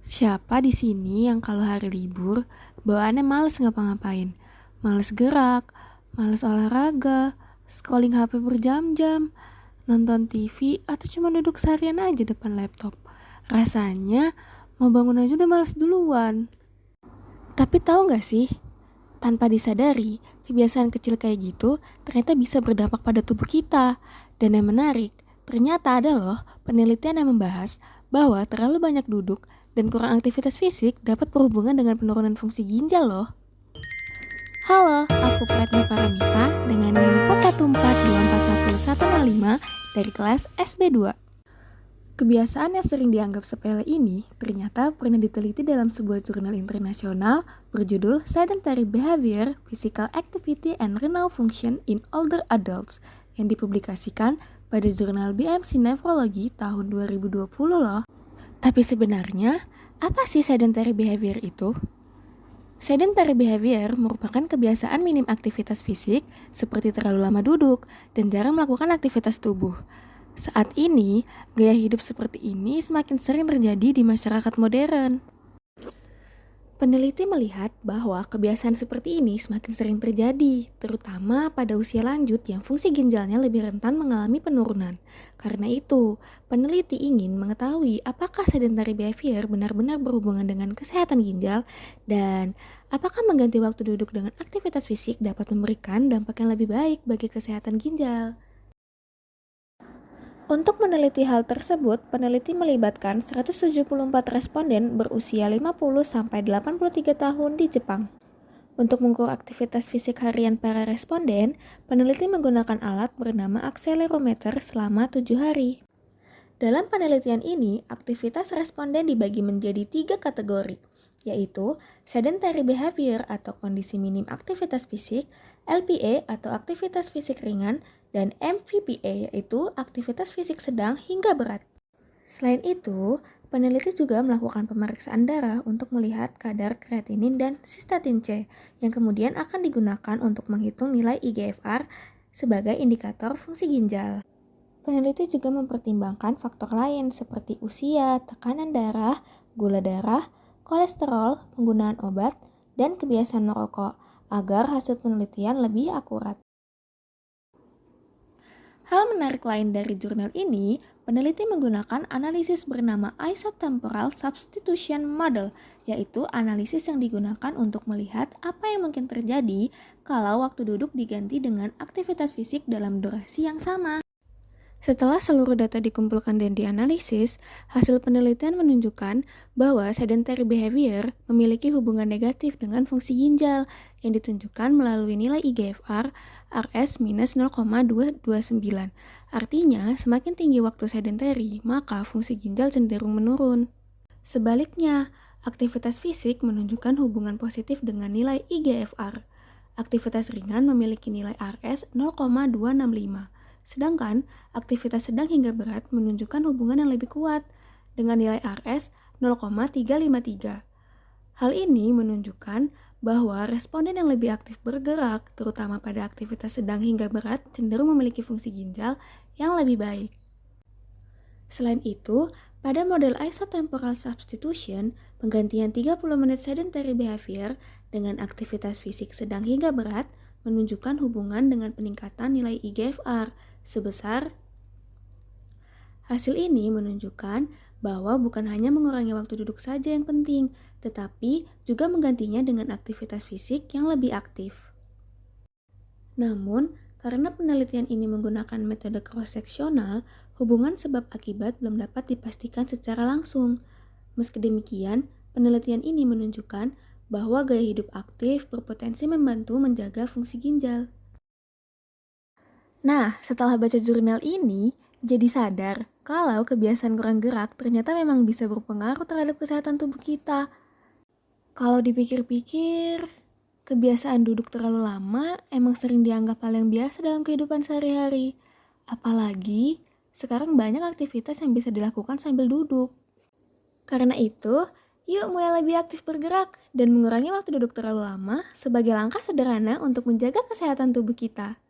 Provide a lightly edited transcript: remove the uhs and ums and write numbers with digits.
Siapa di sini yang kalau hari libur bawaannya males ngapa-ngapain? Males gerak, males olahraga, scrolling HP berjam-jam, nonton TV, atau cuma duduk seharian aja depan laptop. Rasanya mau bangun aja udah males duluan. Tapi tahu gak sih, tanpa disadari, kebiasaan kecil kayak gitu ternyata bisa berdampak pada tubuh kita. Dan yang menarik, ternyata ada loh penelitian yang membahas bahwa terlalu banyak duduk dan kurang aktivitas fisik dapat berhubungan dengan penurunan fungsi ginjal loh. Halo, aku Pratnya Paramita dengan NIM 41424105 dari kelas SB2. Kebiasaan yang sering dianggap sepele ini ternyata pernah diteliti dalam sebuah jurnal internasional berjudul Sedentary Behavior, Physical Activity and Renal Function in Older Adults yang dipublikasikan pada jurnal BMC Nephrology tahun 2020 loh. Tapi sebenarnya, apa sih sedentary behavior itu? Sedentary behavior merupakan kebiasaan minim aktivitas fisik seperti terlalu lama duduk dan jarang melakukan aktivitas tubuh. Saat ini, gaya hidup seperti ini semakin sering terjadi di masyarakat modern. Peneliti melihat bahwa kebiasaan seperti ini semakin sering terjadi, terutama pada usia lanjut yang fungsi ginjalnya lebih rentan mengalami penurunan. Karena itu, peneliti ingin mengetahui apakah sedentary behavior benar-benar berhubungan dengan kesehatan ginjal dan apakah mengganti waktu duduk dengan aktivitas fisik dapat memberikan dampak yang lebih baik bagi kesehatan ginjal. Untuk meneliti hal tersebut, peneliti melibatkan 174 responden berusia 50-83 tahun di Jepang. Untuk mengukur aktivitas fisik harian para responden, peneliti menggunakan alat bernama akselerometer selama 7 hari. Dalam penelitian ini, aktivitas responden dibagi menjadi 3 kategori, yaitu sedentary behavior atau kondisi minim aktivitas fisik, LPA atau aktivitas fisik ringan, dan MVPA yaitu aktivitas fisik sedang hingga berat. Selain itu, peneliti juga melakukan pemeriksaan darah untuk melihat kadar kreatinin dan sistatin C yang kemudian akan digunakan untuk menghitung nilai IGFR sebagai indikator fungsi ginjal. Peneliti juga mempertimbangkan faktor lain seperti usia, tekanan darah, gula darah, kolesterol, penggunaan obat, dan kebiasaan merokok agar hasil penelitian lebih akurat. Hal menarik lain dari jurnal ini, peneliti menggunakan analisis bernama Isotemporal Substitution Model, yaitu analisis yang digunakan untuk melihat apa yang mungkin terjadi kalau waktu duduk diganti dengan aktivitas fisik dalam durasi yang sama. Setelah seluruh data dikumpulkan dan dianalisis, hasil penelitian menunjukkan bahwa sedentary behavior memiliki hubungan negatif dengan fungsi ginjal yang ditunjukkan melalui nilai IGFR RS minus 0,229. Artinya, semakin tinggi waktu sedentary, maka fungsi ginjal cenderung menurun. Sebaliknya, aktivitas fisik menunjukkan hubungan positif dengan nilai IGFR. Aktivitas ringan memiliki nilai RS 0,265. Sedangkan aktivitas sedang hingga berat menunjukkan hubungan yang lebih kuat dengan nilai RS 0,353. Hal ini menunjukkan bahwa responden yang lebih aktif bergerak, terutama pada aktivitas sedang hingga berat, cenderung memiliki fungsi ginjal yang lebih baik. Selain itu, pada model isotemporal substitution, penggantian 30 menit sedentary behavior dengan aktivitas fisik sedang hingga berat menunjukkan hubungan dengan peningkatan nilai IGFR sebesar. Hasil ini menunjukkan bahwa bukan hanya mengurangi waktu duduk saja yang penting, tetapi juga menggantinya dengan aktivitas fisik yang lebih aktif. Namun, karena penelitian ini menggunakan metode cross-seksional, hubungan sebab akibat belum dapat dipastikan secara langsung. Meski demikian, penelitian ini menunjukkan bahwa gaya hidup aktif berpotensi membantu menjaga fungsi ginjal. Nah, setelah baca jurnal ini, jadi sadar kalau kebiasaan kurang gerak ternyata memang bisa berpengaruh terhadap kesehatan tubuh kita. Kalau dipikir-pikir, kebiasaan duduk terlalu lama emang sering dianggap hal yang biasa dalam kehidupan sehari-hari. Apalagi, sekarang banyak aktivitas yang bisa dilakukan sambil duduk. Karena itu, yuk mulai lebih aktif bergerak dan mengurangi waktu duduk terlalu lama sebagai langkah sederhana untuk menjaga kesehatan tubuh kita.